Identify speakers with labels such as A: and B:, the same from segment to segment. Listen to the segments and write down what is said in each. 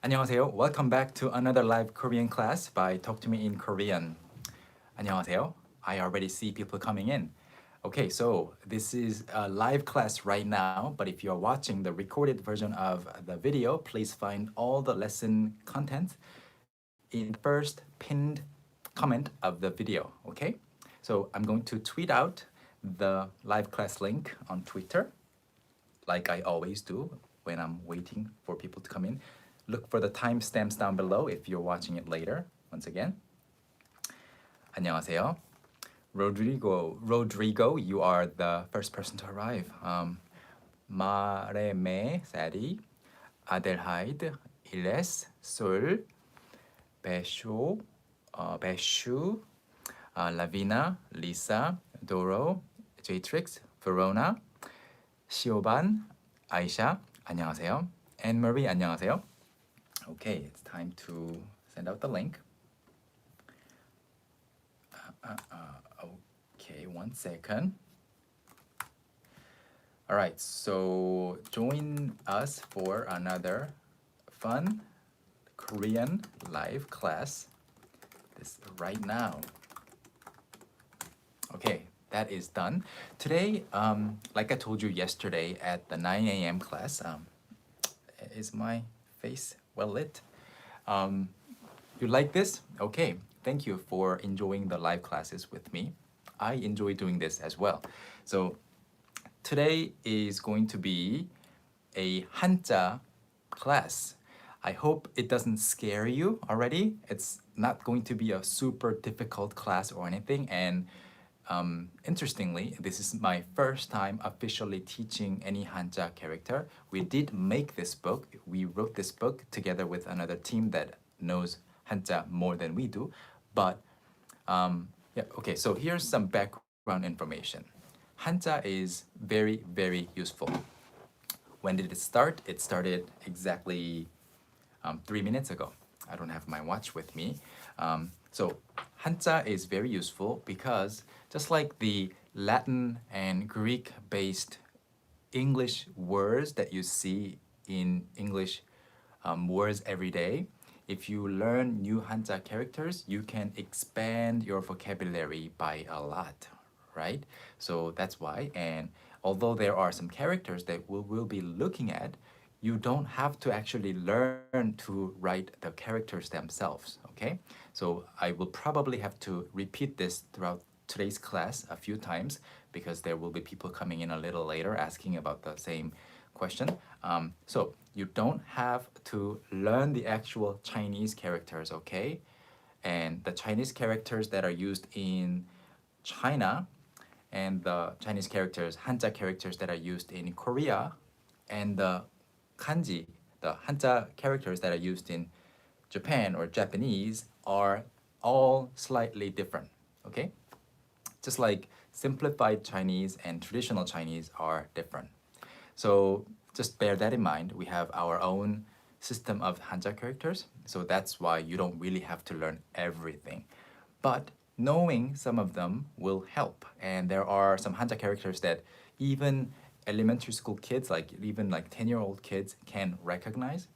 A: 안녕하세요. Welcome back to another live Korean class by Talk to Me in Korean. 안녕하세요. I already see people coming in. Okay, so this is a live class right now, but if you're watching the recorded version of the video, please find all the lesson content in the first pinned comment of the video, okay? So I'm going to tweet out the live class link on Twitter, like I always do when I'm waiting for people to come in. Look for the timestamps down below if you're watching it later. Once again, 안녕하세요. Rodrigo, you are the first person to arrive. 마레메, Sadie, Adelheid, Iles, Sol, Beshu, Lavina, Lisa, Doro, Jatrix, Verona, 시오반, 아이샤, 안녕하세요. Anne-Marie, 안녕하세요. Okay, it's time to send out the link. Okay, 1 second. All right, so join us for another fun Korean live class this right now. Okay, that is done. Today, like I told you yesterday at the 9 a.m. class, is my face well lit? You like this? Okay, thank you for enjoying the live classes with me. I enjoy doing this as well. So today is going to be a Hanja class. I hope it doesn't scare you already. It's not going to be a super difficult class or anything. And interestingly, this is my first time officially teaching any Hanja character. We did make this book. We wrote this book together with another team that knows Hanja more than we do. But yeah, okay, so here's some background information. Hanja is very, very useful. When did it start? It started exactly 3 minutes ago. I don't have my watch with me. So Hanja is very useful because just like the Latin and Greek-based English words that you see in English words every day, if you learn new Hanja characters, you can expand your vocabulary by a lot, right? So that's why. And although there are some characters that we will be looking at, you don't have to actually learn to write the characters themselves, okay? So I will probably have to repeat this throughout today's class a few times because there will be people coming in a little later asking about the same question. So you don't have to learn the actual Chinese characters, okay? And the Chinese characters that are used in China and the Chinese characters, Hanja characters that are used in Korea, and the kanji, the Hanja characters that are used in Japan or Japanese are all slightly different, okay? Just like simplified Chinese and traditional Chinese are different. So just bear that in mind. We have our own system of Hanja characters, so that's why you don't really have to learn everything. But knowing some of them will help. And there are some Hanja characters that even elementary school kids, like even like 10-year-old kids can recognize.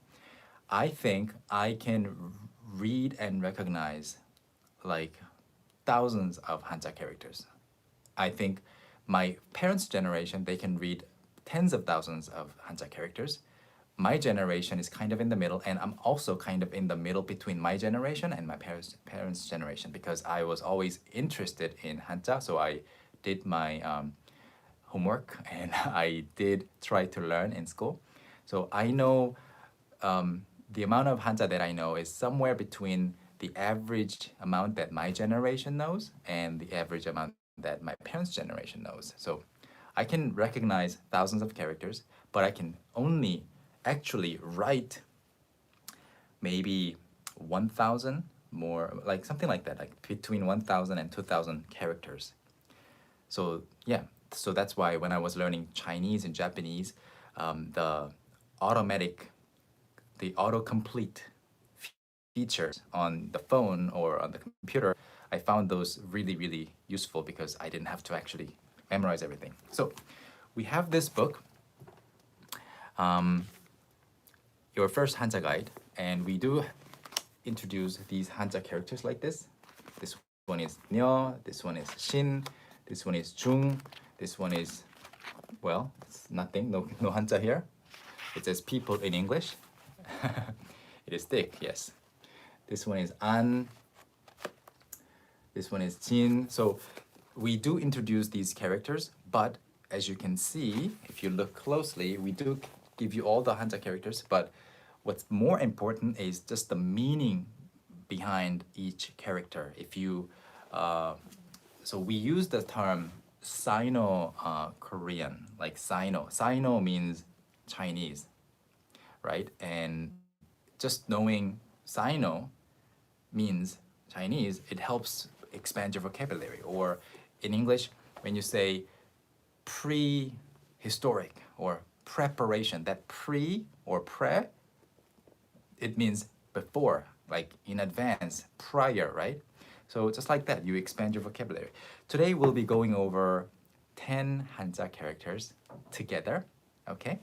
A: I think I can read and recognize like thousands of Hanja characters. I think my parents' generation, they can read tens of thousands of Hanja characters. My generation is kind of in the middle, and I'm also kind of in the middle between my generation and my parents' generation because I was always interested in Hanja, so I did my homework and I did try to learn in school. So I know the amount of Hanja that I know is somewhere between the average amount that my generation knows and the average amount that my parents' generation knows. So I can recognize thousands of characters, but I can only actually write maybe 1,000 more, like something like that, like between 1,000 and 2,000 characters. So yeah, so that's why when I was learning Chinese and Japanese, the automatic, the autocomplete features on the phone or on the computer, I found those really, really useful because I didn't have to actually memorize everything. So we have this book, Your First Hanja Guide, And we do introduce these Hanja characters like this. This one is Nyo, this one is Shin, this one is Jung, this one is, well, it's nothing, no Hanja here. It says people in English. It is thick, yes. This one is An, this one is Jin. So we do introduce these characters, but as you can see, if you look closely, we do give you all the Hanja characters, but what's more important is just the meaning behind each character. If you, so we use the term Sino-Korean, like Sino. Sino means Chinese, right? And just knowing Sino means Chinese, it helps expand your vocabulary. Or in English, when you say prehistoric or preparation, that pre or pre, it means before, like in advance, prior, right? So just like that, you expand your vocabulary. Today we'll be going over 10 Hanja characters together, okay?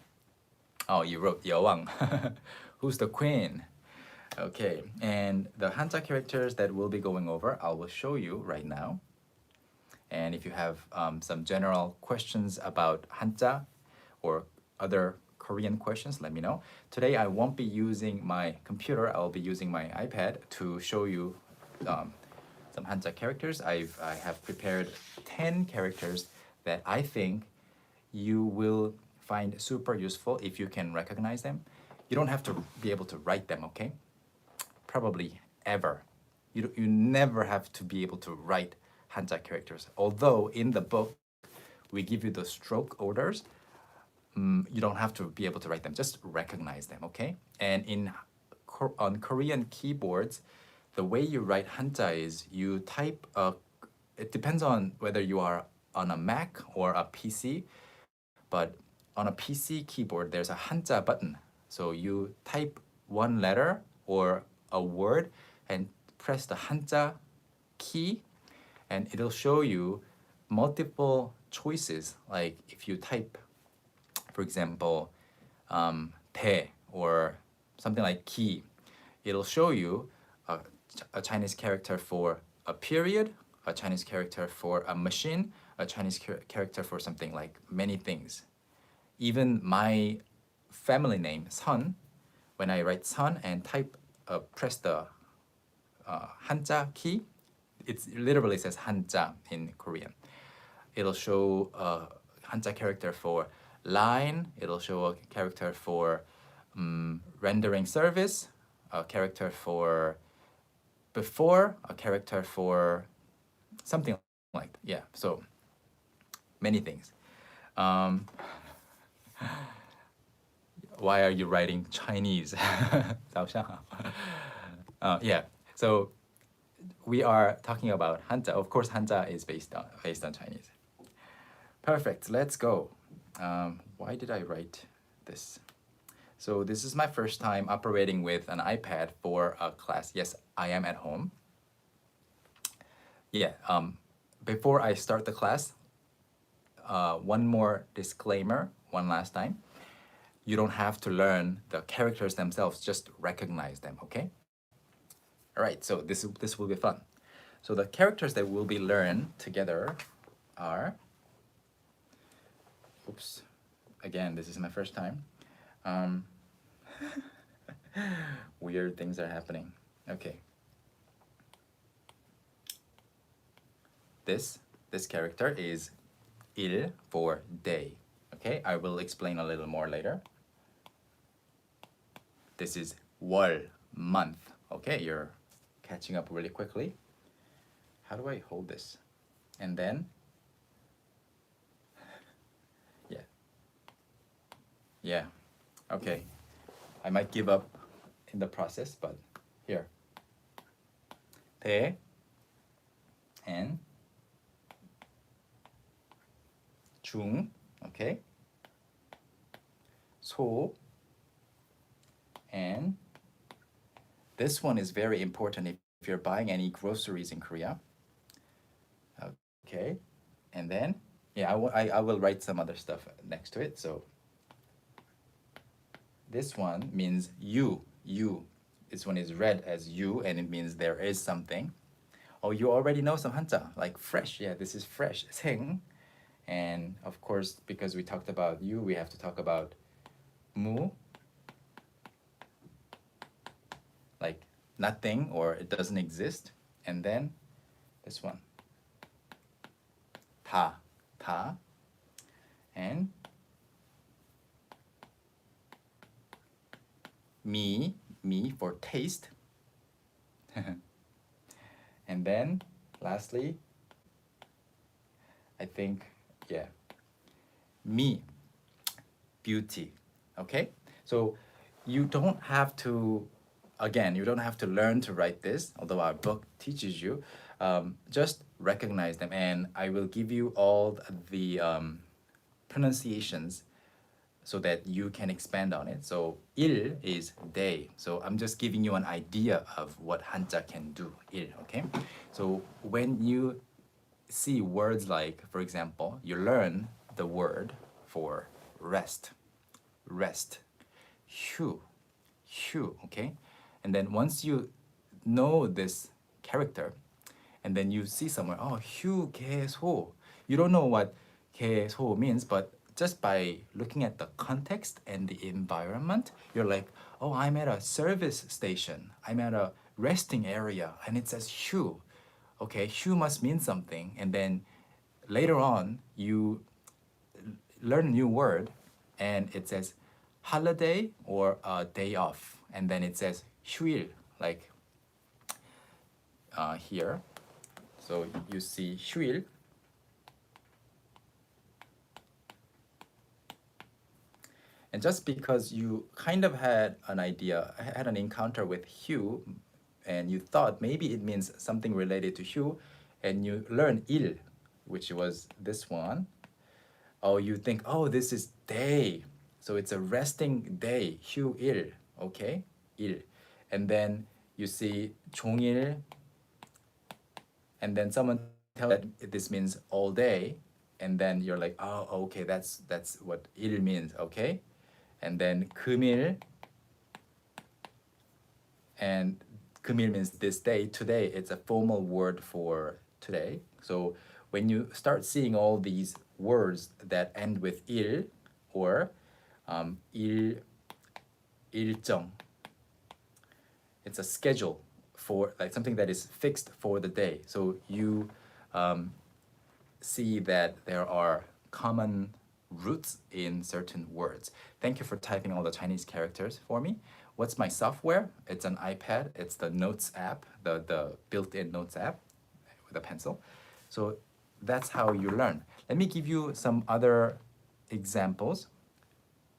A: Oh, you wrote Yewang. Who's the queen? Okay, and the Hanja characters that we'll be going over, I will show you right now. And if you have some general questions about Hanja or other Korean questions, let me know. Today I won't be using my computer, I'll be using my iPad to show you some Hanja characters. I have prepared 10 characters that I think you will find super useful if you can recognize them. You don't have to be able to write them, okay? Probably ever. You never have to be able to write Hanja characters. Although in the book, we give you the stroke orders, you don't have to be able to write them, just recognize them, okay? And on Korean keyboards, the way you write Hanja is you type, it depends on whether you are on a Mac or a PC, but on a PC keyboard, there's a Hanja button. So you type one letter or a word and press the Hanja key, and it'll show you multiple choices. Like if you type, for example, 대 or something like 기, it'll show you a Chinese character for a period, a Chinese character for a machine, a Chinese character for something like many things. Even my family name, Sun, when I write Sun and type, press the Hanja key, it literally says Hanja in Korean. It'll show a Hanja character for line, it'll show a character for rendering service, a character for before, a character for something like that. Yeah, so many things. Why are you writing Chinese? Yeah, so we are talking about Hanja. Of course, Hanja is based on Chinese. Perfect, let's go. Why did I write this? So this is my first time operating with an iPad for a class. Yes, I am at home. Yeah, before I start the class, one more disclaimer, one last time. You don't have to learn the characters themselves, just recognize them, okay? All right, so this will be fun. So the characters that will be learned together are, oops, again, this is my first time. Weird things are happening. Okay. This character is 일 for day. Okay, I will explain a little more later. This is 월, month. Okay, you're catching up really quickly. How do I hold this? And then, yeah, okay. I might give up in the process, but here. 대 and 중, okay. 소, and this one is very important if you're buying any groceries in Korea. Okay, and then, yeah, I will write some other stuff next to it. So this one means you. this one is read as you, and it means there is something. Oh, you already know some Hanja, like fresh. Yeah, this is fresh. 생. And of course, because we talked about you, we have to talk about mu, like nothing or it doesn't exist. And then this one, 다, 다. And me for taste. And then lastly, I think, yeah, me, beauty. Okay? So you don't have to, again, you don't have to learn to write this, although our book teaches you. Just recognize them, and I will give you all the pronunciations so that you can expand on it. So 일 is day. So I'm just giving you an idea of what Hanja can do. 일, okay? So when you see words like, for example, you learn the word for rest, rest, 휴, 휴, okay? And then once you know this character, and then you see somewhere, oh, 휴, 개소. You don't know what 개소 means, but just by looking at the context and the environment, you're like, oh, I'm at a service station. I'm at a resting area, and it says 휴. Okay, 휴 must mean something. And then later on, you learn a new word, and it says holiday or a day off. And then it says 휴일, like here. So you see 휴일. And just because you kind of had an idea, had an encounter with 휴, and you thought maybe it means something related to 휴, and you learn 일, which was this one. Oh, you think, oh, this is day. So it's a resting day, 휴일, okay? 일. And then you see 종일, and then someone tells that this means all day, and then you're like, oh, okay, that's what 일 means, okay? And then 금일, and 금일 means this day, today. It's a formal word for today. So when you start seeing all these words that end with 일 or 일정, it's a schedule for like something that is fixed for the day. So you see that there are common roots in certain words. Thank you for typing all the Chinese characters for me. What's my software? It's an iPad. It's the Notes app, the built-in Notes app with a pencil. So that's how you learn. Let me give you some other examples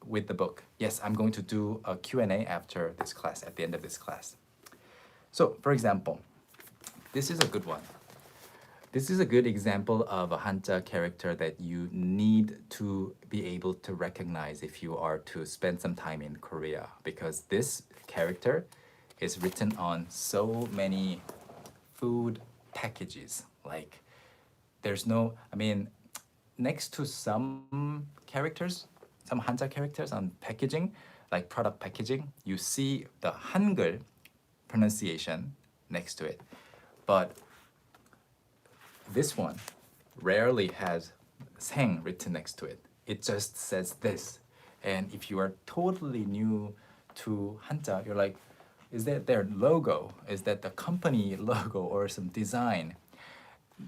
A: with the book. Yes, I'm going to do a Q&A after this class, at the end of this class. So, for example, this is a good one. This is a good example of a Hanja character that you need to be able to recognize if you are to spend some time in Korea, because this character is written on so many food packages. Like, there's no, I mean, next to some characters, some Hanja characters on packaging, like product packaging, you see the Hangul pronunciation next to it. But this one rarely has 생 written next to it. It just says this. And if you are totally new to Hanja, you're like, is that their logo? Is that the company logo or some design?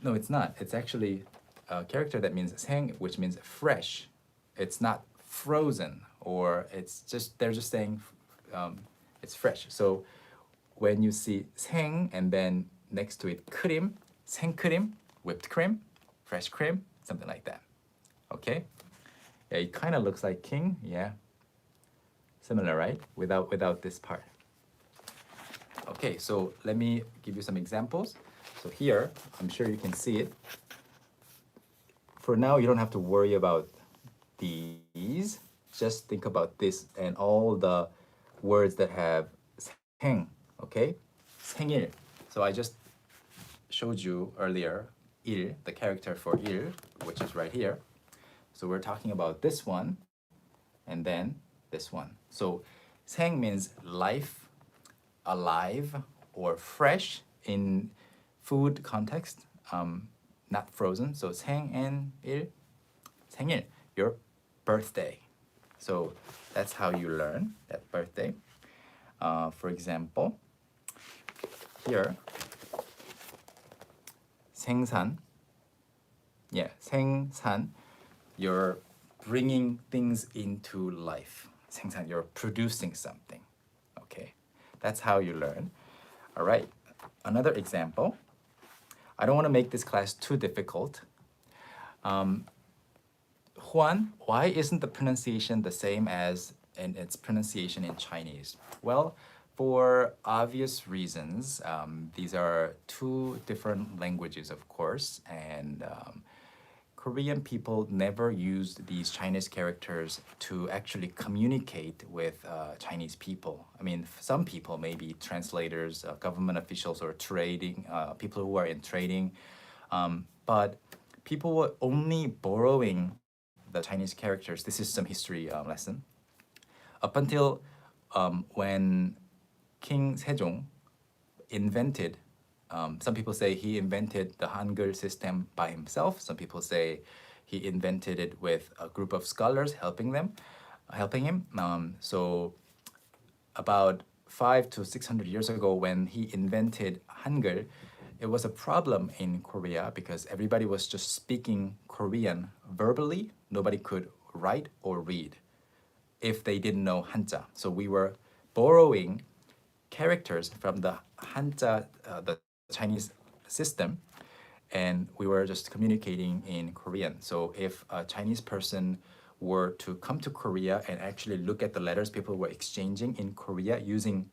A: No, it's not. It's actually a character that means 생, which means fresh. It's not frozen, or it's just, they're just saying it's fresh. So when you see 생 and then next to it 크림, 생크림, whipped cream, fresh cream, something like that. Okay? Yeah, it kind of looks like king, yeah. Similar, right? Without this part. Okay, so let me give you some examples. So here, I'm sure you can see it. For now, you don't have to worry about these. Just think about this and all the words that have 생, okay? 생일. So I just showed you earlier 일, the character for 일, which is right here. So we're talking about this one and then this one. So 생 means life, alive or fresh in food context, not frozen. So 생일, 생일, your birthday. So that's how you learn that birthday. For example, here, 생산. Yeah, 생산. You're bringing things into life. 생산, you're producing something. Okay, that's how you learn. All right, another example. I don't want to make this class too difficult. Juan, why isn't the pronunciation the same as in its pronunciation in Chinese? Well, for obvious reasons, these are two different languages, of course, and Korean people never used these Chinese characters to actually communicate with Chinese people. I mean, some people, maybe translators, government officials, or trading people who are in trading, but people were only borrowing the Chinese characters. This is some history lesson. Up until when King Sejong invented, some people say he invented the Hangul system by himself. Some people say he invented it with a group of scholars helping him. So about 500 to 600 years ago, when he invented Hangul, it was a problem in Korea because everybody was just speaking Korean verbally. Nobody could write or read if they didn't know Hanja. So we were borrowing characters from the Hanja, the Chinese system, and we were just communicating in Korean. So if a Chinese person were to come to Korea and actually look at the letters people were exchanging in Korea using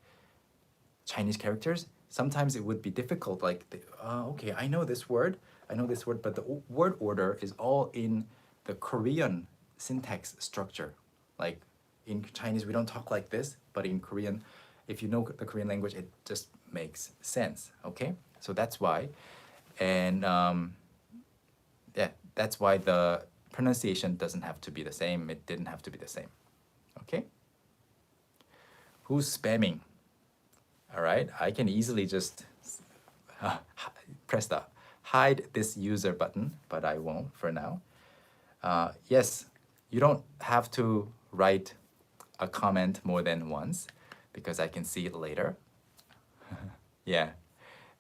A: Chinese characters, sometimes it would be difficult. Like, okay, I know this word, but the word order is all in the Korean syntax structure. Like in Chinese, we don't talk like this, but in Korean, if you know the Korean language, it just makes sense. Okay, so that's why, and yeah, that's why the pronunciation doesn't have to be the same. It didn't have to be the same. Okay, who's spamming? All right, I can easily just press the hide this user button, but I won't for now. Yes, you don't have to write a comment more than once because I can see it later. Yeah,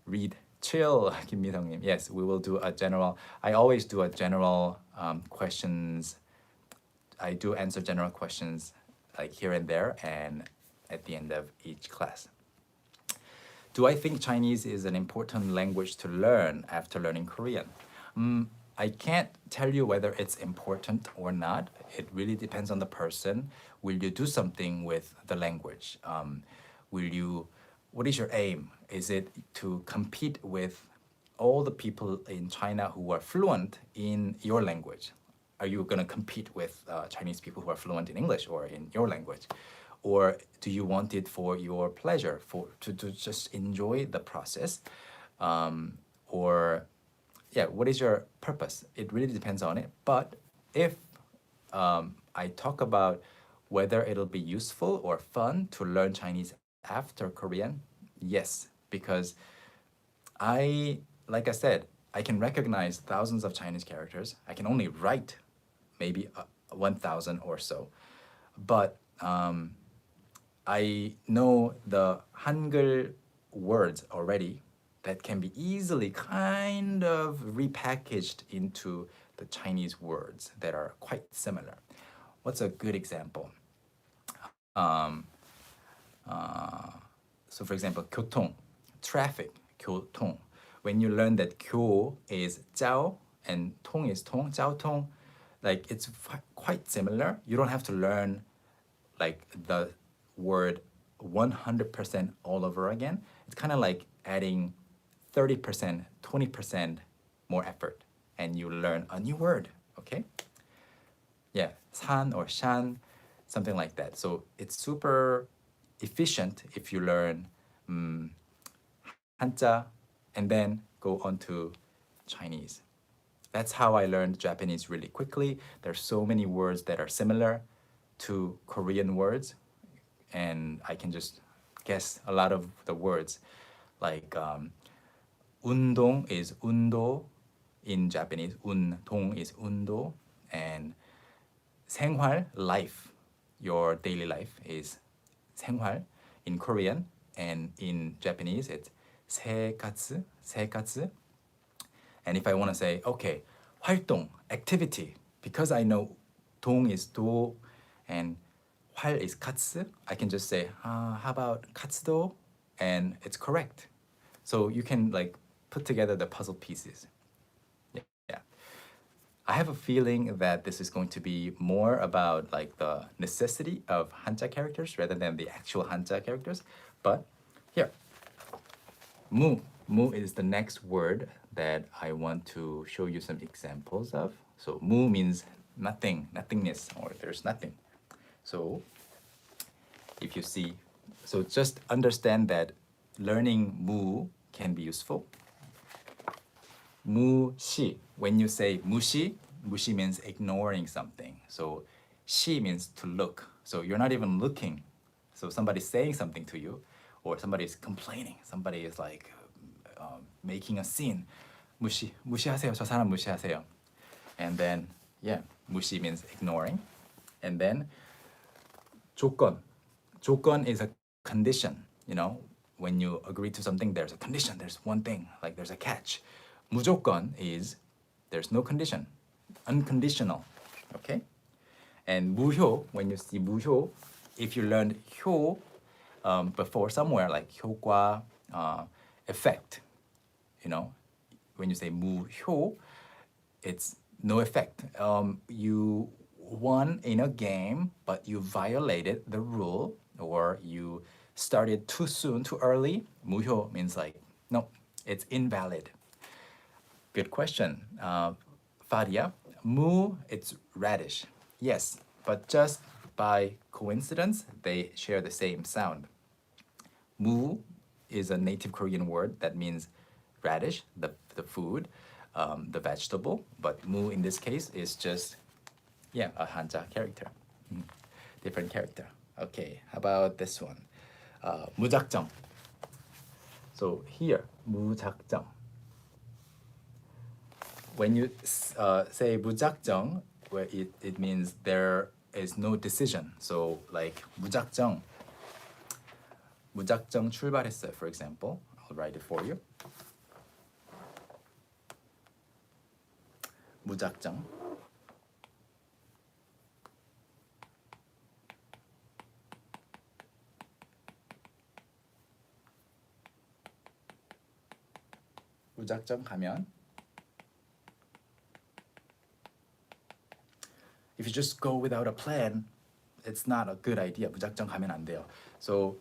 A: read, chill, Kim Mi-sung-nim. Yes, we will do a general, I always do a general questions. I do answer general questions like here and there and at the end of each class. Do I think Chinese is an important language to learn after learning Korean? I can't tell you whether it's important or not. It really depends on the person. Will you do something with the language? What is your aim? Is it to compete with all the people in China who are fluent in your language? Are you going to compete with Chinese people who are fluent in English or in your language? Or do you want it for your pleasure, to just enjoy the process? Or yeah, what is your purpose? It really depends on it. But if I talk about whether it'll be useful or fun to learn Chinese after Korean, yes, because like I said, I can recognize thousands of Chinese characters. I can only write maybe 1,000 or so. But I know the Hangul words already that can be easily kind of repackaged into the Chinese words that are quite similar. What's a good example? So for example, 교통, traffic, 교통. When you learn that 교 is 交 and 통 is 통, 交通, like it's quite similar. You don't have to learn like the word 100% all over again. It's kind of like adding 30%, 20% more effort and you learn a new word, okay? Yeah, 산 or shan, something like that. So it's super efficient if you learn Hanja and then go on to Chinese. That's how I learned Japanese really quickly. There's so many words that are similar to Korean words and I can just guess a lot of the words. Like 운동 is 운도 in Japanese. 운동 is 운도. And 생활, life, your daily life is 생활 in Korean. And in Japanese, it's 생活, 생活. And if I want to say, okay, 활동, activity, because I know 동 is 도 and 활 is katsu, I can just say, how about katsudo? And it's correct. So you can like put together the puzzle pieces. Yeah. I have a feeling that this is going to be more about like the necessity of Hanja characters rather than the actual Hanja characters. But here, mu. Mu is the next word that I want to show you some examples of. So mu means nothing, nothingness, or there's nothing. So if you see, so just understand that learning mu can be useful. 무시, when you say 무시, 무시 means ignoring something. So shi means to look. So you're not even looking. So somebody's saying something to you, or somebody's complaining. Somebody is like making a scene. 무시하세요. 저 사람 무시하세요. And then, yeah, 무시 means ignoring. And then 조건. 조건 is a condition. You know, when you agree to something, there's a condition. There's one thing, like there's a catch. 무조건 is there's no condition, unconditional. Okay. And 무효, when you see 무효, if you learned 효 before somewhere, like 효과, effect, you know, when you say 무효, it's no effect. You won in a game, but you violated the rule, or you started too soon, too early. 무효 means like, no, it's invalid. Good question. Fadia, mu, it's radish. Yes, but just by coincidence, they share the same sound. Mu is a native Korean word that means radish, the food, the vegetable. But mu in this case is just, yeah, a Hanja character. Different character. Okay, how about this one? 무작정. So here, 무작정. When you say 무작정, where it means there is no decision. So like 무작정, 무작정 출발했어요, for example. I'll write it for you. 무작정. 무작정 가면. If you just go without a plan, it's not a good idea. 무작정 가면 안 돼요. So,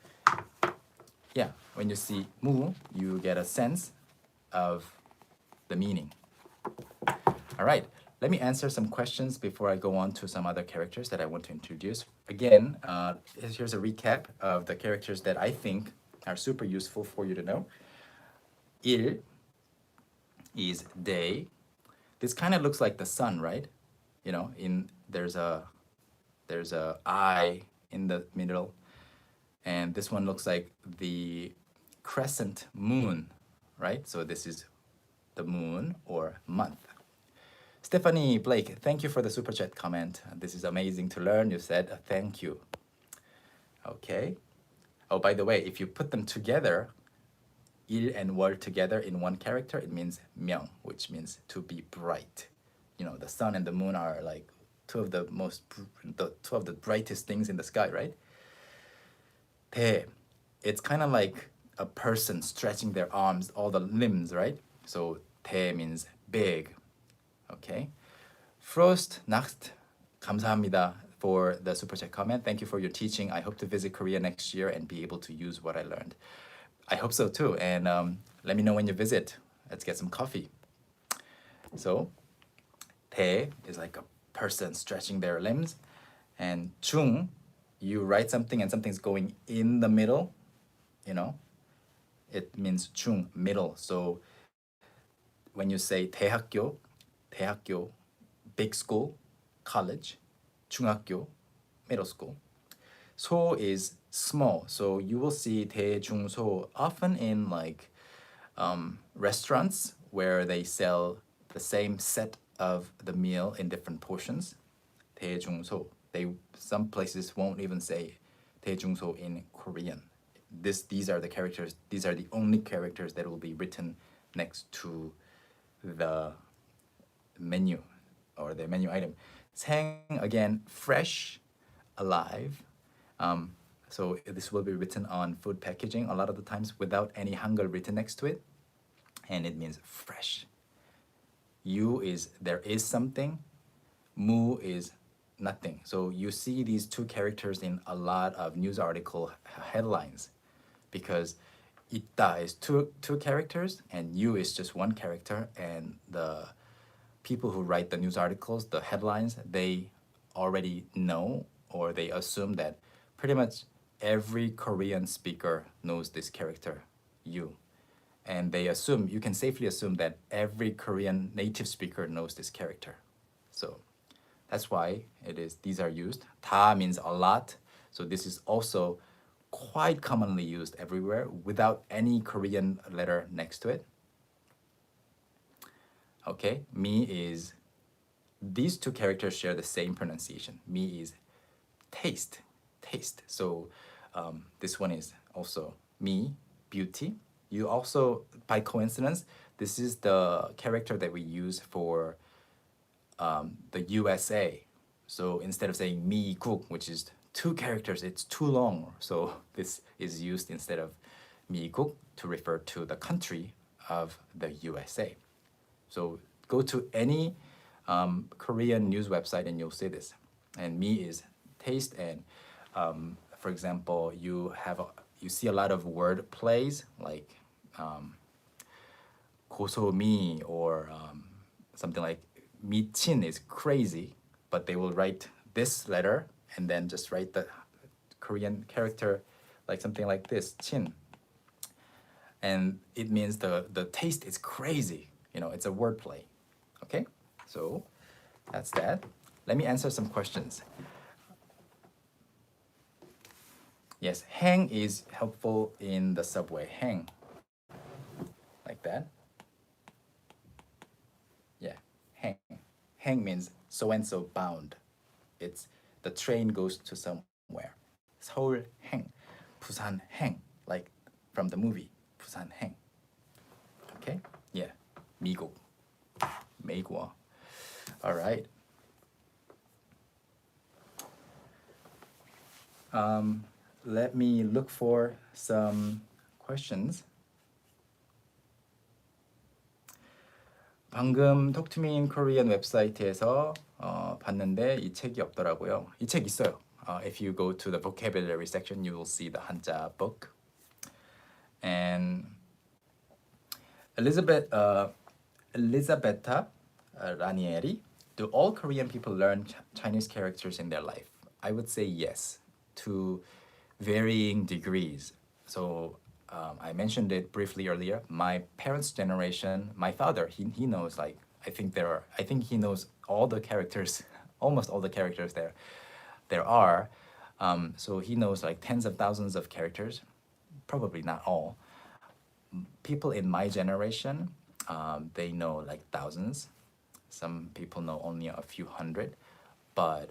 A: yeah, when you see 무, you get a sense of the meaning. All right, let me answer some questions before I go on to some other characters that I want to introduce. Again, here's a recap of the characters that I think are super useful for you to know. 일 is day. This kind of looks like the sun, right? You know, there's a eye in the middle, and this one looks like the crescent moon, right? So this is the moon or month. Stephanie Blake, thank you for the super chat comment. This is amazing to learn. You said thank you. Okay. Oh, by the way, if you put them together, 일 and 월 together in one character, it means 명, which means to be bright. You know, the sun and the moon are like two of the brightest things in the sky, right? 대, it's kind of like a person stretching their arms, all the limbs, right? So 대 means big. Okay. Frost Nacht, 감사합니다 for the super chat comment. Thank you for your teaching. I hope to visit Korea next year and be able to use what I learned. I hope so too. And let me know when you visit. Let's get some coffee. So, 대 is like a person stretching their limbs. And 중, you write something and something's going in the middle, you know, it means 중, middle. So when you say 대학교, 대학교, big school, college, 중학교, middle school. 소 is small. So you will see 대중소 often in like restaurants where they sell the same set of the meal in different portions. 대중소. Some places won't even say 대중소 in Korean. These are the characters. These are the only characters that will be written next to the menu or the menu item. 생 again, fresh, alive. So this will be written on food packaging a lot of the times without any hangul written next to it, and it means fresh. 유 is there is something, 무 is nothing. So you see these two characters in a lot of news article headlines because 있다 is two characters and 유 is just one character, and the people who write the news articles, the headlines, they already know or they assume that pretty much every Korean speaker knows this character, 유. And they assume, you can safely assume that every Korean native speaker knows this character. So that's why these are used. 다 means a lot. So this is also quite commonly used everywhere without any Korean letter next to it. Okay, 미 is, these two characters share the same pronunciation. 미 is taste. So this one is also 미, beauty. You also, by coincidence, this is the character that we use for the USA. So instead of saying 미국, which is two characters, it's too long. So this is used instead of 미국 to refer to the country of the USA. So go to any Korean news website and you'll see this. And 미 is taste, and for example, you see a lot of word plays like 고소미 or something like 미친 is crazy, but they will write this letter and then just write the Korean character like something like this, 친. And it means the taste is crazy. You know, it's a wordplay. Okay, so that's that. Let me answer some questions. Yes, hang is helpful in the subway. Hang, like that. Yeah, hang. Hang means so and so bound. It's the train goes to somewhere. 서울 행, 부산 행, like from the movie 부산 행. Okay, yeah. 미국,美国. All right. Let me look for some questions. 방금 Talk to Me in Korean 웹사이트에서 봤는데 이 책이 없더라고요. 이 책 있어요. If you go to the vocabulary section, you will see the Hanja book. And Elisabetta Ranieri, do all Korean people learn Chinese characters in their life? I would say yes, to varying degrees. So I mentioned it briefly earlier. My parents' generation, my father, he knows like I think he knows all the characters, almost all the characters there are. So he knows like tens of thousands of characters, probably not all. People in my generation, they know like thousands. Some people know only a few hundred. But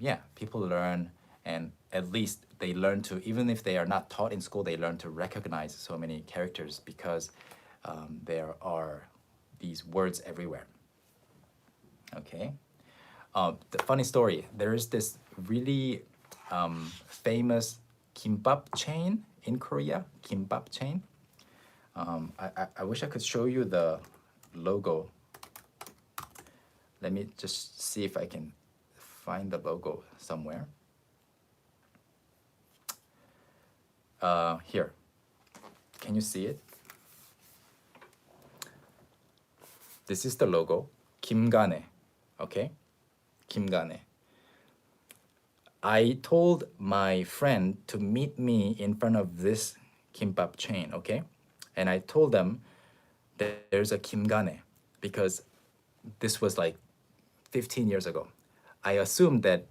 A: yeah, people learn, and at least they learn to, even if they are not taught in school, they learn to recognize so many characters because there are these words everywhere. Okay. The funny story, there is this really famous kimbap chain in Korea, kimbap chain. I wish I could show you the logo. Let me just see if I can find the logo somewhere. Here. Can you see it? This is the logo. 김간에. Okay? 김간에. I told my friend to meet me in front of this kimbap chain, okay? And I told them that there's a 김간에 because this was like 15 years ago. I assumed that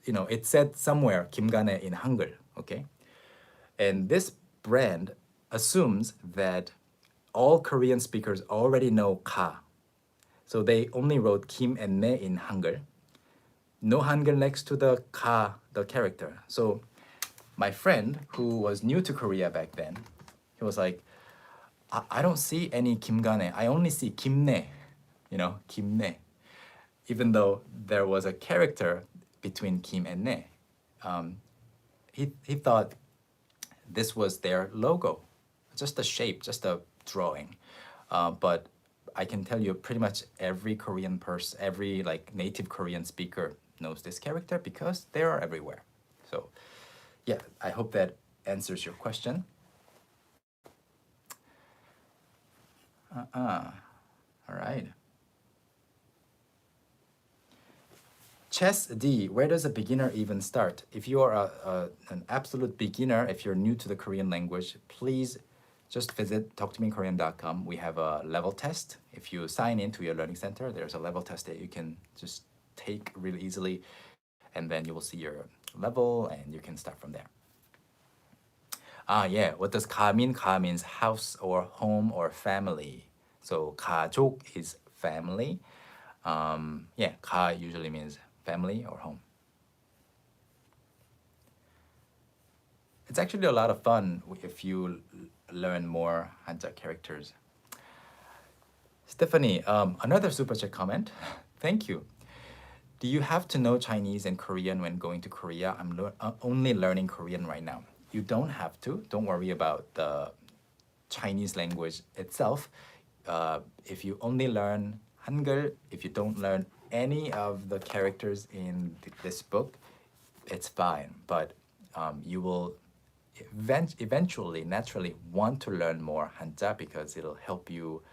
A: it said somewhere 김간에 in Hangul, okay? And this brand assumes that all Korean speakers already know ka. So they only wrote Kim and Ne in Hangul. No Hangul next to the ka, the character. So my friend who was new to Korea back then, he was like, I don't see any 김간에. I only see 김내, 김내. Even though there was a character between Kim and Ne. He thought this was their logo, just a shape, just a drawing. But I can tell you pretty much every Korean person, every like native Korean speaker knows this character because they are everywhere. So yeah, I hope that answers your question. All right. Chess D, where does a beginner even start? If you are an absolute beginner, if you're new to the Korean language, please just visit talktomekorean.com. We have a level test. If you sign into your learning center, there's a level test that you can just take really easily, and then you will see your level and you can start from there. Yeah, what does 가 mean? 가 means house or home or family. So 가족 is family. Yeah, 가 usually means family or home. It's actually a lot of fun if you learn more Hanja characters. Stephanie, another super chat comment. Thank you. Do you have to know Chinese and Korean when going to Korea? I'm only learning Korean right now. You don't have to. Don't worry about the Chinese language itself. If you only learn Hangul, if you don't learn any of the characters in this book, it's fine. But you will eventually, naturally want to learn more Hanja because it'll help you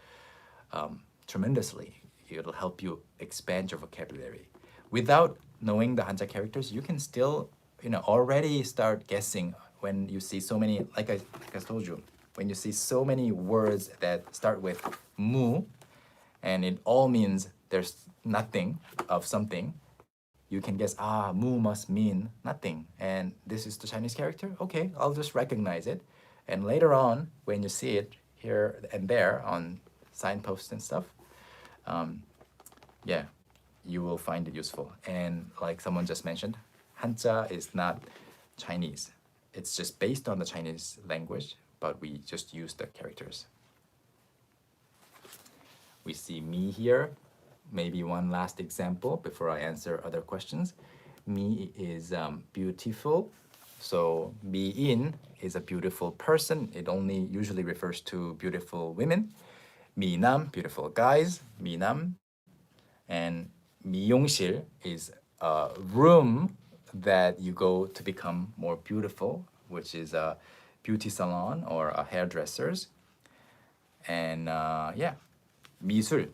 A: tremendously. It'll help you expand your vocabulary. Without knowing the Hanja characters, you can still, already start guessing when you see so many, like I told you, when you see so many words that start with mu, and it all means there's nothing of something, you can guess, mu must mean nothing. And this is the Chinese character? Okay, I'll just recognize it. And later on, when you see it here and there on signposts and stuff, yeah, you will find it useful. And like someone just mentioned, Hanja is not Chinese. It's just based on the Chinese language, but we just use the characters. We see me here. Maybe one last example before I answer other questions. Me is beautiful. So 미인 is a beautiful person. It only usually refers to beautiful women. 미남, beautiful guys. 미남. And 미용실 is a room that you go to become more beautiful, which is a beauty salon or a hairdresser's. And yeah, 미술.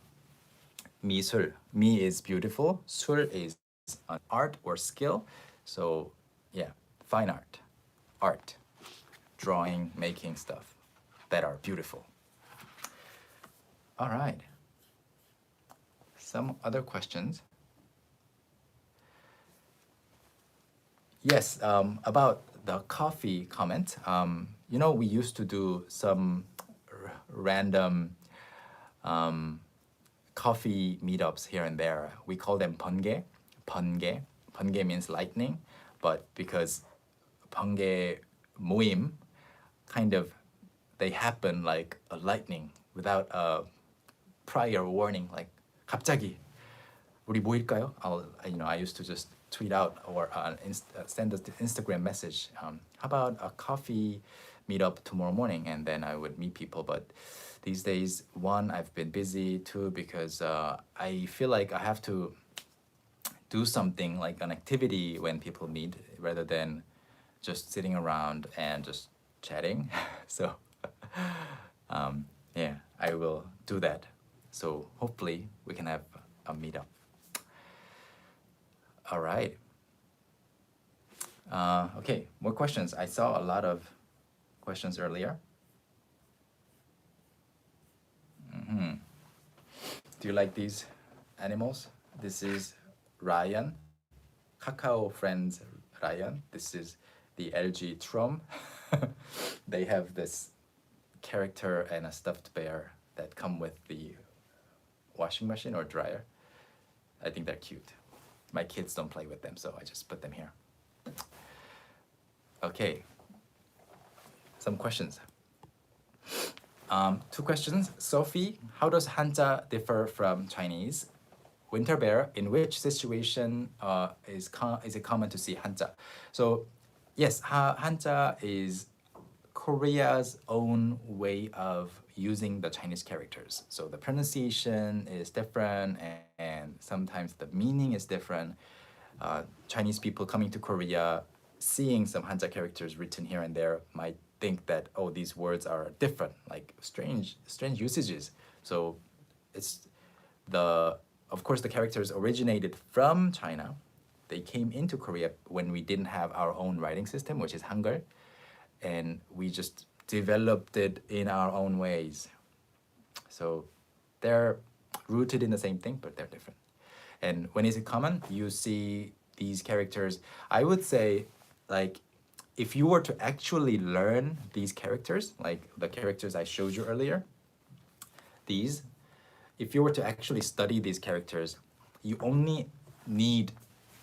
A: 미술. Mi is beautiful. 술 is an art or skill. So yeah, fine art. Art. Drawing, making stuff that are beautiful. All right. Some other questions. Yes, about the coffee comment. We used to do some random coffee meetups here and there. We call them 번개. 번개. 번개 means lightning, but because 번개 모임 they happen like a lightning without a prior warning. Like 갑자기 우리 모일까요? I used to just tweet out or send an Instagram message. How about a coffee meetup tomorrow morning? And then I would meet people. But these days, one, I've been busy. Two, because I feel like I have to do something like an activity when people meet rather than just sitting around and just chatting. So yeah, I will do that. So hopefully we can have a meetup. All right. Okay, more questions. I saw a lot of questions earlier. Do you like these animals? This is Ryan. Kakao friends Ryan. This is the LG Trom. They have this character and a stuffed bear that come with the washing machine or dryer. I think they're cute. My kids don't play with them, so I just put them here. Okay, some questions. Two questions. Sophie, how does Hanja differ from Chinese? Winter bear, in which situation is it common to see Hanja? So yes, Hanja is Korea's own way of using the Chinese characters. So the pronunciation is different, and sometimes the meaning is different. Chinese people coming to Korea, seeing some Hanja characters written here and there, might think that, oh, these words are different, like strange usages. So it's of course the characters originated from China. They came into Korea when we didn't have our own writing system, which is Hangul, and we just developed it in our own ways. So they're rooted in the same thing, but they're different. And when is it common? You see these characters, I would say, like, if you were to actually learn these characters, like the characters I showed you earlier, if you were to actually study these characters, you only need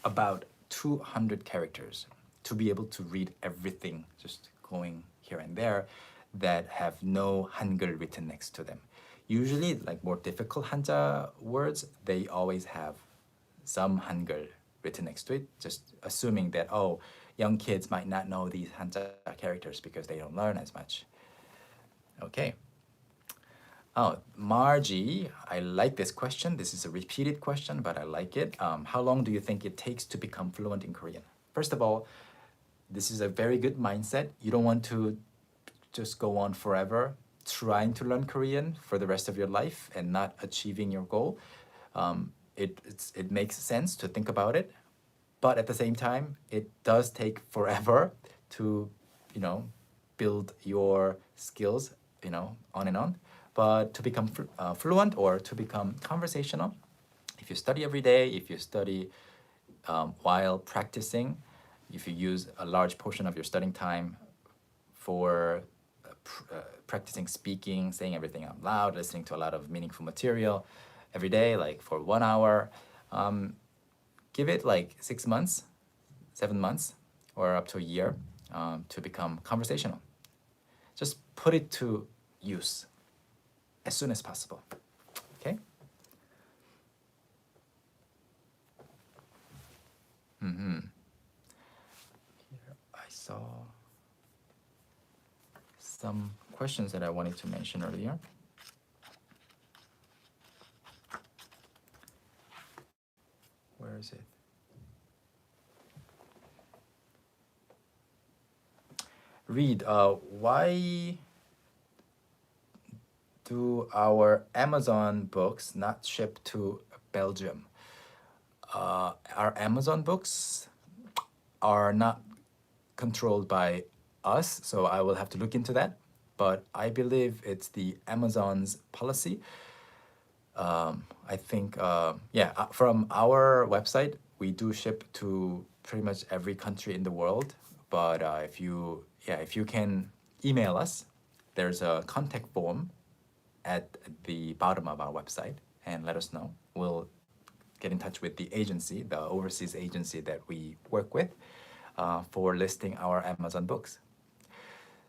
A: about 200 characters to be able to read everything just going here and there that have no Hangul written next to them. Usually, like more difficult Hanja words, they always have some Hangul written next to it, just assuming that, oh, young kids might not know these Hanja characters because they don't learn as much. Okay. Oh, Margie, I like this question. This is a repeated question, but I like it. How long do you think it takes to become fluent in Korean? First of all, this is a very good mindset. You don't want to just go on forever trying to learn Korean for the rest of your life and not achieving your goal. It makes sense to think about it, but at the same time, it does take forever to, build your skills, on and on. But to become fluent or to become conversational, if you study every day, if you study while practicing, if you use a large portion of your studying time for practicing speaking, saying everything out loud, listening to a lot of meaningful material every day, like for 1 hour, give it like 6 months, 7 months, or up to a year to become conversational. Just put it to use as soon as possible. Okay? Here I saw some questions that I wanted to mention earlier. Where is it? Read, why do our Amazon books not ship to Belgium? Our Amazon books are not controlled by us, so I will have to look into that. But I believe it's the Amazon's policy. I think, from our website, we do ship to pretty much every country in the world. But if you can email us, there's a contact form at the bottom of our website, and let us know. We'll get in touch with the agency, the overseas agency that we work with, for listing our Amazon books.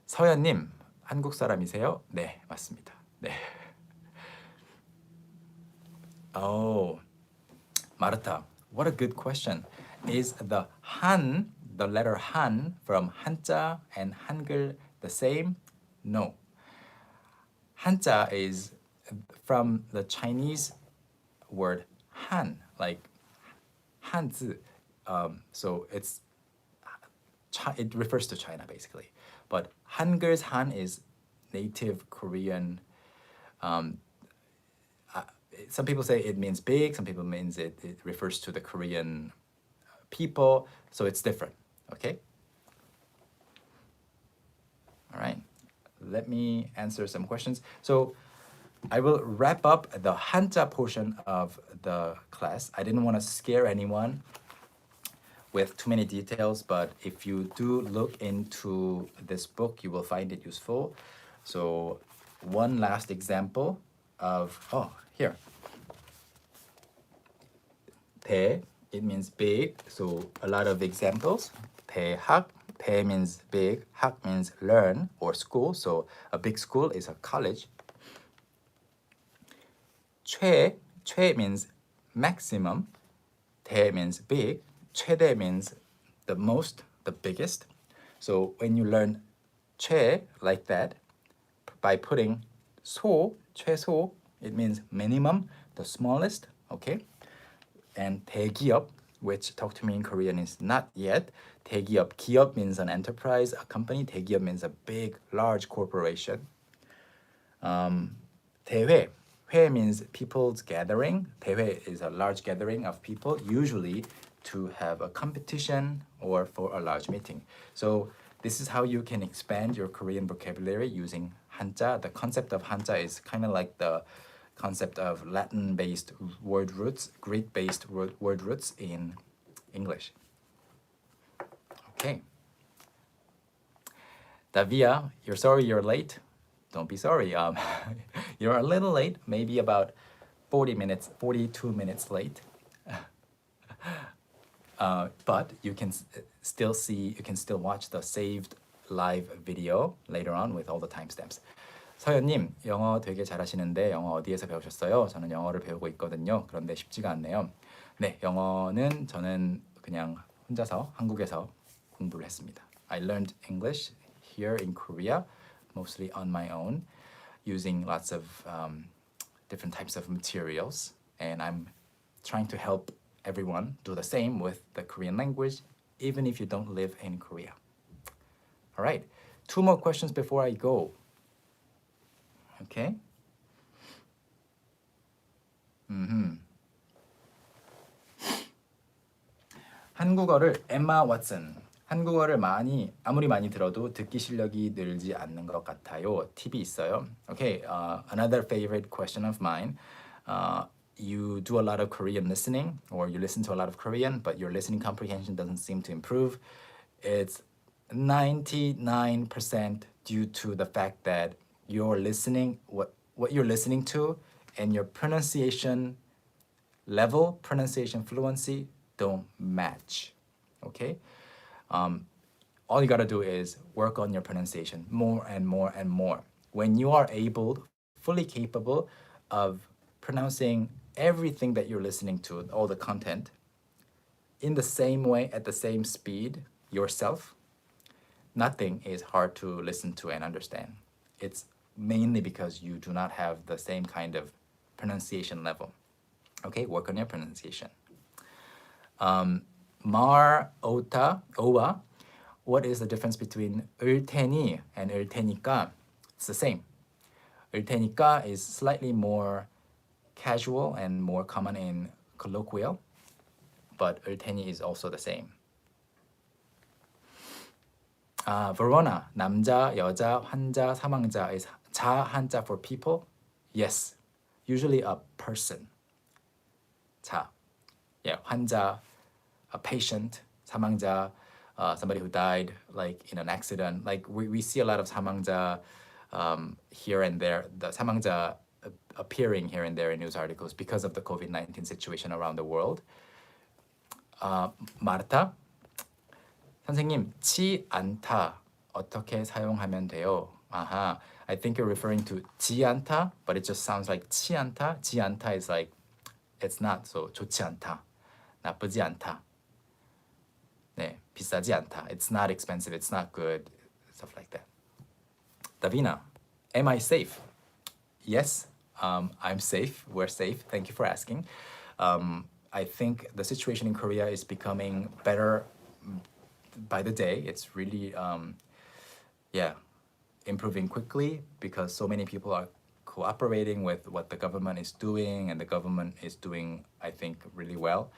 A: 서연님, 한국 사람이세요? 네, 맞습니다. 네. Oh, Marta, what a good question. Is the Han, the letter Han from Hanja and Hangul the same? No. Hanja is from the Chinese word Han, like Hanzi. So it refers to China basically. But Hangul's Han is native Korean. Some people say it means big, some people means it refers to the Korean people, so it's different, okay? All right, let me answer some questions. So I will wrap up the Hanja portion of the class. I didn't want to scare anyone with too many details, but if you do look into this book, you will find it useful. So one last example of, oh, here. 대, it means big, so a lot of examples. 대학, 대 means big, 학 means learn or school, so a big school is a college. 최, 최 means maximum, 대 means big, 최대 means the most, the biggest. So when you learn 최 like that, by putting 소, 최소, it means minimum, the smallest, okay? And 대기업, which talk to me in Korean is not yet. 대기업, 기업 means an enterprise, a company. 대기업 means a big, large corporation. 대회, 회 means people's gathering. 대회 is a large gathering of people, usually to have a competition or for a large meeting. So this is how you can expand your Korean vocabulary using Hanja. The concept of Hanja is kind of like the concept of Latin-based word roots, Greek-based word roots in English. Okay. Davia, you're sorry you're late. Don't be sorry. You're a little late, maybe about 42 minutes late. But you can still see, you can still watch the saved live video later on with all the timestamps. 서연님, 영어 되게 잘하시는데 영어 어디에서 배우셨어요? 저는 영어를 배우고 있거든요. 그런데 쉽지가 않네요. 네, 영어는 저는 그냥 혼자서 한국에서 공부를 했습니다. I learned English here in Korea, mostly on my own, using lots of different types of materials, and I'm trying to help everyone do the same with the Korean language, even if you don't live in Korea. All right, 2 more questions before I go. Okay. 한국어를 엠마 왓슨. 한국어를 아무리 많이 들어도 듣기 실력이 늘지 않는 것 같아요. 팁이 있어요? Okay, another favorite question of mine. You do a lot of Korean listening, or you listen to a lot of Korean, but your listening comprehension doesn't seem to improve. It's 99% due to the fact that you're listening, what you're listening to, and your pronunciation level, pronunciation fluency don't match. Okay? All you gotta do is work on your pronunciation more and more and more. When you are fully capable of pronouncing everything that you're listening to, all the content, in the same way, at the same speed yourself, nothing is hard to listen to and understand. It's mainly because you do not have the same kind of pronunciation level. Okay, work on your pronunciation. Owa, what is the difference between 을 테니 and 을 테니까? It's the same. 을 테니까 is slightly more casual and more common in colloquial, but 을 테니 is also the same. Verona, 남자, 여자, 환자, 사망자 is 자, 한자 for people? Yes, usually a person. 자, yeah, 환자, a patient, 사망자, somebody who died like in an accident. Like we see a lot of 사망자 here and there, the 사망자 appearing here and there in news articles because of the COVID-19 situation around the world. Marta, 선생님, 치 않다 어떻게 사용하면 돼요? Aha, I think you're referring to 지 않다, but it just sounds like 치 않다. 지 않다 is like, it's not, so 좋지 않다, 나쁘지 않다. 네, 비싸지 않다. It's not expensive, it's not good, stuff like that. Davina, am I safe? Yes, I'm safe. We're safe. Thank you for asking. I think the situation in Korea is becoming better by the day. It's really, improving quickly because so many people are cooperating with what the government is doing, and the government is doing, I think, really well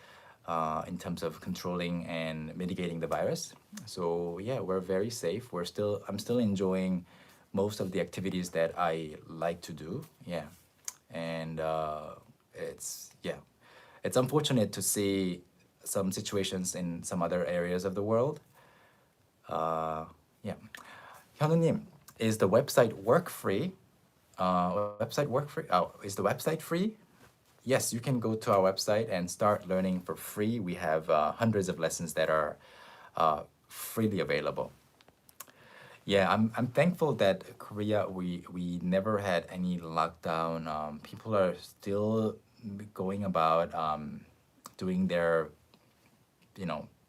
A: in terms of controlling and mitigating the virus. So yeah, we're very safe. I'm still enjoying most of the activities that I like to do. Yeah, and it's unfortunate to see some situations in some other areas of the world. Yeah. 현우님, is the website work free? Website work free? Oh, is the website free? Yes, you can go to our website and start learning for free. We have hundreds of lessons that are freely available. Yeah, I'm thankful that Korea we never had any lockdown. People are still going about doing their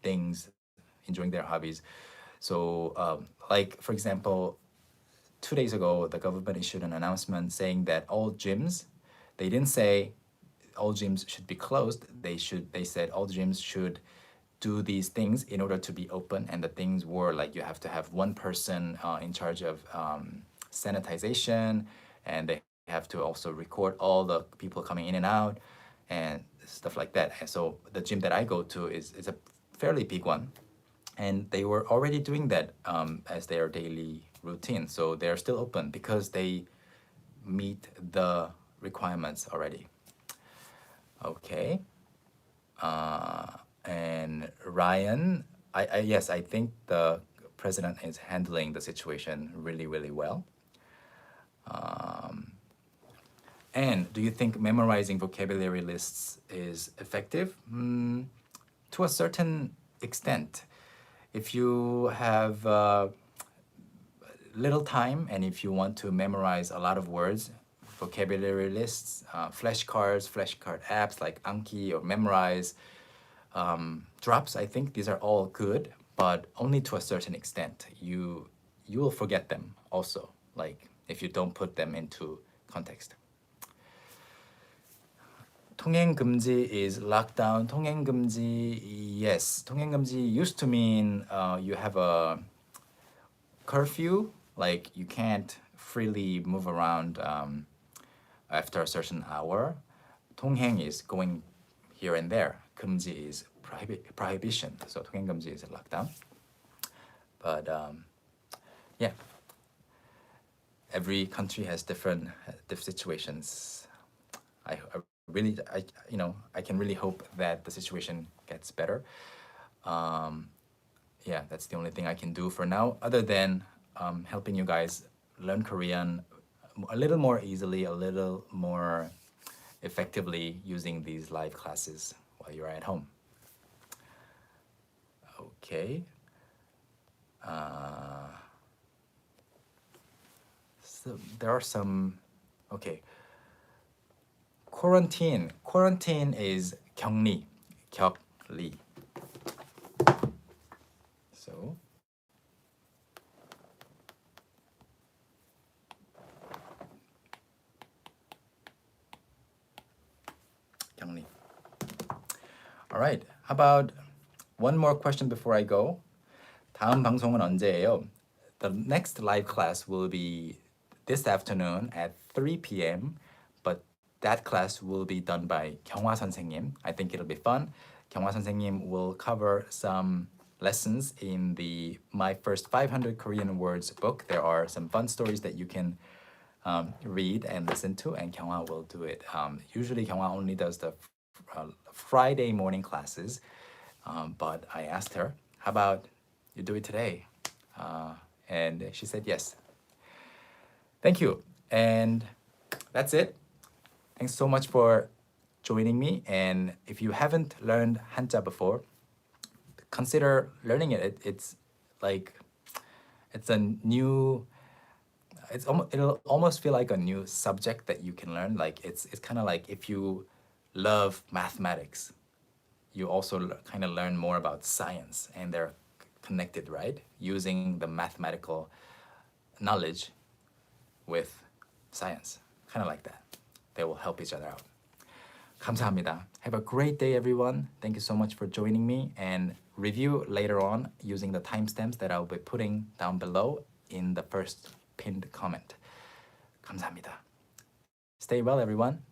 A: things, enjoying their hobbies. So like for example, 2 days ago, the government issued an announcement saying that all gyms, they didn't say all gyms should be closed. They said all gyms should do these things in order to be open. And the things were like you have to have one person in charge of sanitization, and they have to also record all the people coming in and out and stuff like that. And so the gym that I go to is a fairly big one, and they were already doing that as their daily routine. So they're still open because they meet the requirements already. Okay. And Ryan, yes, I think the president is handling the situation really, really well. And do you think memorizing vocabulary lists is effective? To a certain extent. If you have little time and if you want to memorize a lot of words, vocabulary lists, flashcards, flashcard apps like Anki or Memrise, drops, I think these are all good, but only to a certain extent. You will forget them also, like if you don't put them into context. 통행 금지 is lockdown. 통행 금지, yes. 통행 금지 used to mean you have a curfew, like you can't freely move around after a certain hour. 통행 is going here and there. 금지 is prohibition. So 통행 금지 is a lockdown. But yeah, every country has different situations. I can really hope that the situation gets better. Yeah, that's the only thing I can do for now, other than helping you guys learn Korean a little more easily, a little more effectively using these live classes while you're at home. Okay. So there are some, okay. Quarantine is 격리, 격리. So 격리. All right. How about one more question before I go? 다음 방송은 언제예요? The next live class will be this afternoon at 3 p.m. But that class will be done by 경화 선생님. I think it'll be fun. 경화 선생님 will cover some lessons in the My First 500 Korean Words book. There are some fun stories that you can read and listen to, and 경화 will do it. Usually 경화 only does the Friday morning classes, but I asked her, how about you do it today? And she said yes. Thank you. And that's it. Thanks so much for joining me. And if you haven't learned Hanja before, consider learning it. It's like, it'll almost feel like a new subject that you can learn. Like it's kind of like if you love mathematics, you also kind of learn more about science, and they're connected, right? Using the mathematical knowledge with science, kind of like that. They will help each other out. 감사합니다. Have a great day, everyone. Thank you so much for joining me, and review later on using the timestamps that I'll be putting down below in the first pinned comment. 감사합니다. Stay well, everyone.